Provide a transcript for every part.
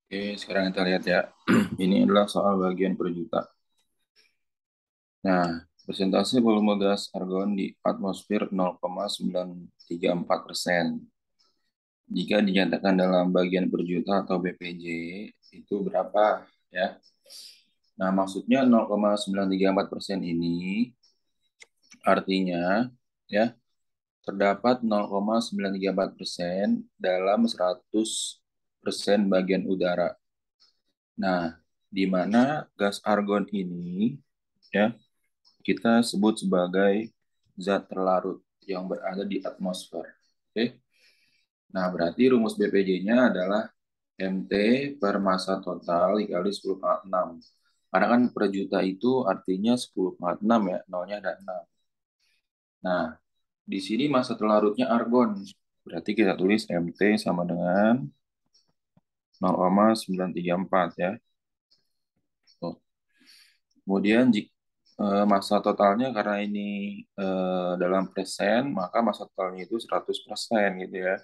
Oke, sekarang kita lihat ya. Ini adalah soal bagian per juta. Nah, persentase volume gas argon di atmosfer 0,934%. Jika dinyatakan dalam bagian per juta atau BPJ, itu berapa ya? Nah, maksudnya 0,934% ini artinya ya terdapat 0,934% dalam 100% bagian udara. Nah, di mana gas argon ini ya kita sebut sebagai zat terlarut yang berada di atmosfer. Oke. Nah, berarti rumus BPJ-nya adalah MT per massa total dikali 10,6. Karena kan per juta itu artinya 10,6 ya, nolnya ada 6. Nah, di sini massa terlarutnya argon. Berarti kita tulis MT sama dengan 0,934 ya. Tuh. Kemudian massa totalnya karena ini dalam persen, maka massa totalnya itu 100% gitu ya.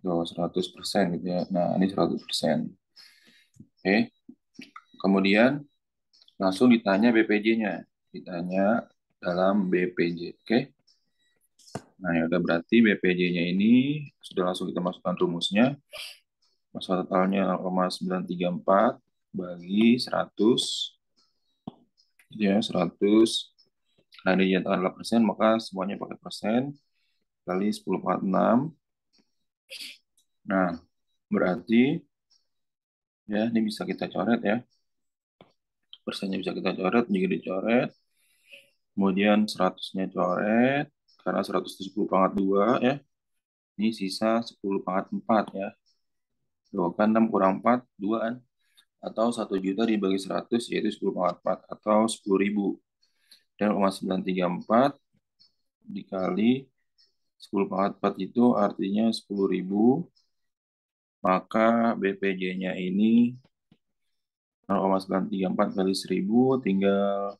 Tuh, 100% gitu ya. Nah, ini 100%. Oke. Kemudian langsung ditanya BPJ-nya. Ditanya dalam BPJ. Oke. Nah, ya udah berarti BPJ-nya ini sudah langsung kita masukkan rumusnya. Massa totalnya 0,934 bagi 100 gitu ya, 100. Nah, ini dinyatakan adalah persen, maka semuanya pakai persen kali 10,6. Nah, berarti ya ini bisa kita coret ya. Persennya bisa kita coret, juga dicoret. Kemudian 100-nya coret, karena 100 itu 10 pangkat 2 ya. Ini sisa 10 pangkat 4 ya. 2 kan 6 kurang 4, 2 kan. Atau 1 juta dibagi 100 yaitu 10 pangkat 4 atau 10.000. Dan 0,934 dikali 10 pangkat 4 itu artinya 10.000. Maka BPJ-nya ini 0,934 kali 1000, tinggal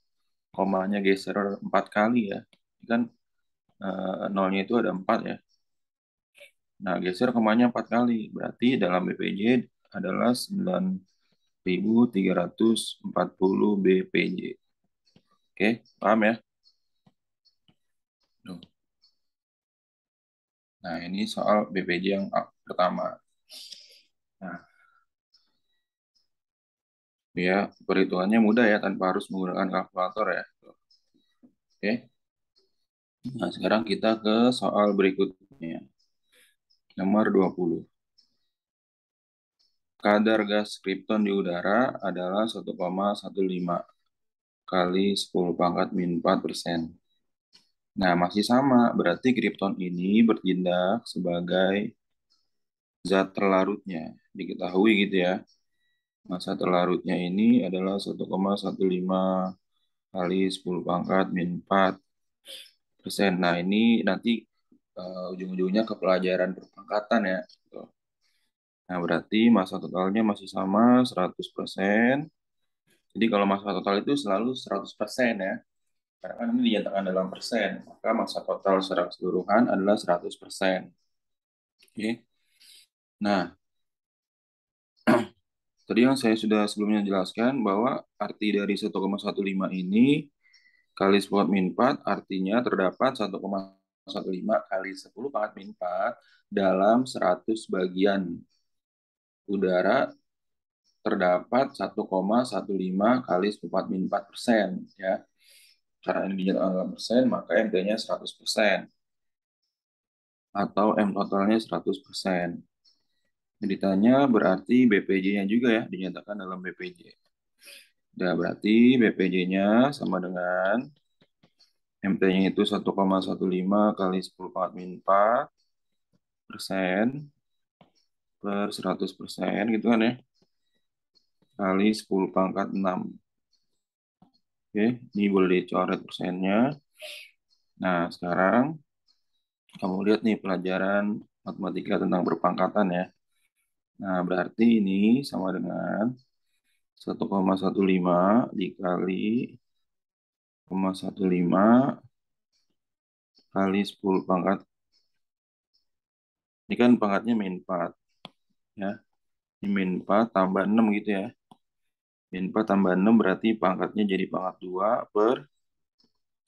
komanya geser 4 kali ya. Ini kan nolnya itu ada 4 ya. Nah, geser komanya 4 kali. Berarti dalam BPJ adalah 9.340 BPJ. Oke, paham ya? Tuh. Nah, ini soal BPJ yang pertama. Nah, ya, perhitungannya mudah ya, tanpa harus menggunakan kalkulator ya. Oke, nah sekarang kita ke soal berikutnya. Nomor 20. Kadar gas kripton di udara adalah 1,15 kali 10 pangkat min 4%. Nah, masih sama. Berarti kripton ini bertindak sebagai zat terlarutnya. Diketahui gitu ya. Massa terlarutnya ini adalah 1,15 kali 10 pangkat min 4%. Nah, ini nanti ujung-ujungnya ke pelajaran perpangkatan ya. Nah, berarti massa totalnya masih sama 100%. Jadi kalau massa total itu selalu 100% ya. Karena kan ini dinyatakan dalam persen, maka massa total secara keseluruhan adalah 100%. Oke. Nah, tadi yang saya sudah sebelumnya jelaskan bahwa arti dari 1,15 ini kali 10 min 4 artinya terdapat 1,15 kali 10 pangkat min 4 dalam 100 bagian udara terdapat 1,15 kali 10 min 4% ya. Karena ini dinyatakan dalam persen, maka MT-nya 100% atau M totalnya 100%. Ditanya berarti BPJ-nya juga ya dinyatakan dalam BPJ. Nah, berarti BPJ-nya sama dengan MT-nya itu 1,15 kali 10 pangkat min 4 persen per 100% gitu kan ya. Kali 10 pangkat 6. Oke, ini boleh dicoret persennya. Nah, sekarang kamu lihat nih pelajaran matematika tentang perpangkatan ya. Nah, berarti ini sama dengan 1,15 dikali 0,15 kali 10 pangkat. Ini kan pangkatnya min 4 ya. Ini min 4 tambah 6 gitu ya. Min 4 tambah 6 berarti pangkatnya jadi pangkat 2 per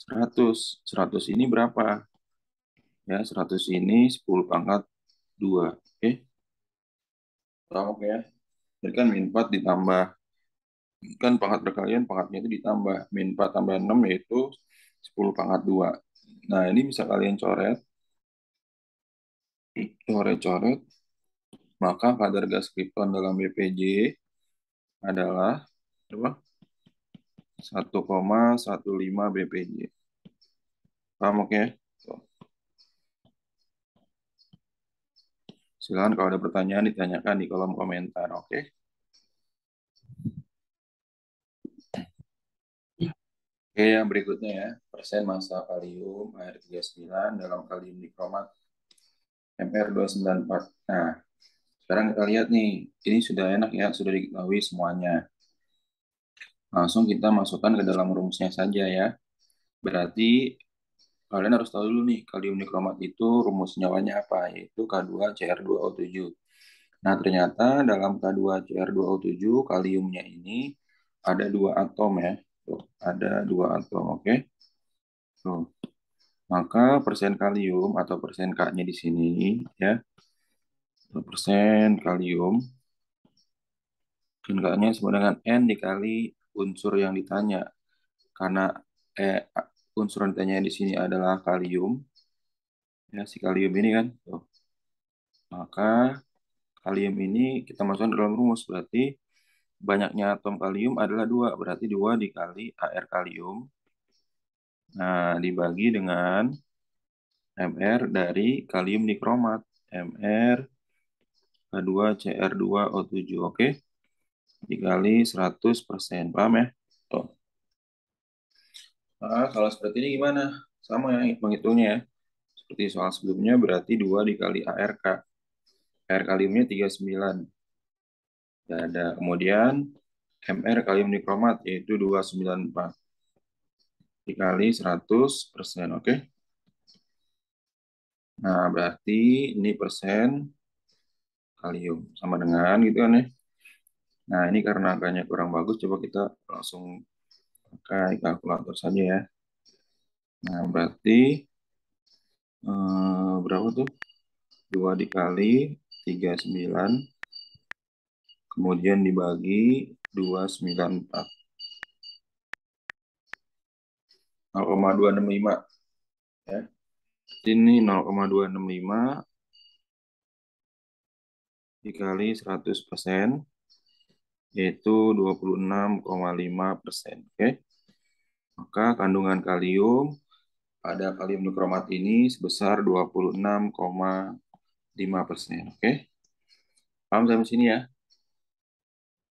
100. 100 ini berapa? Ya, 100 ini 10 pangkat 2. Oke, paham ya? Jadi kan min 4 ditambah, kan pangkat perkalian pangkatnya itu ditambah. Min 4 tambah 6 yaitu 10 pangkat 2. Nah, ini bisa kalian coret. Coret-coret. Maka kadar gas kripton dalam BPJ adalah apa? 1,15 BPJ. Paham oke? Tuh. Silakan kalau ada pertanyaan ditanyakan di kolom komentar, oke? Oke, yang berikutnya ya, persen massa kalium air 39 dalam kalium dikromat Mr294. Nah, sekarang kita lihat nih, ini sudah enak ya, sudah diketahui semuanya. Langsung kita masukkan ke dalam rumusnya saja ya. Berarti kalian harus tahu dulu nih, kalium dikromat itu rumus senyawanya apa? Yaitu K2Cr2O7. Nah, ternyata dalam K2Cr2O7, kaliumnya ini ada 2 atom ya. Tuh, ada 2 atom, oke? Tuh. Maka persen kalium atau persen K-nya di sini ya, persen kalium, dan K-nya sama dengan N dikali unsur yang ditanya. Karena unsur yang ditanya di sini adalah kalium, ya si kalium ini kan. Tuh. Maka kalium ini kita masukkan dalam rumus, berarti banyaknya atom kalium adalah 2, berarti 2 dikali Ar kalium. Nah, dibagi dengan Mr dari kalium dikromat. Mr K2Cr2O7, oke? Dikali 100%, paham ya? Tuh. Nah, kalau seperti ini gimana? Sama ya menghitungnya ya. Seperti soal sebelumnya berarti 2 dikali ARK. Air kaliumnya 39. Ya, ada kemudian MR kalium dikromat yaitu 294 dikali 100%, oke? Nah, berarti ini persen kalium sama dengan gitu kan ya. Nah, ini karena angkanya kurang bagus, coba kita langsung pakai kalkulator saja ya. Nah, berarti berapa tuh? 2 dikali 39, kemudian dibagi 294. 0,265 ya. Ini 0,265 dikali 100%, yaitu 26,5%. Oke. Maka kandungan kalium pada kalium dikromat ini sebesar 26,5%. Oke. Paham sampai sini ya?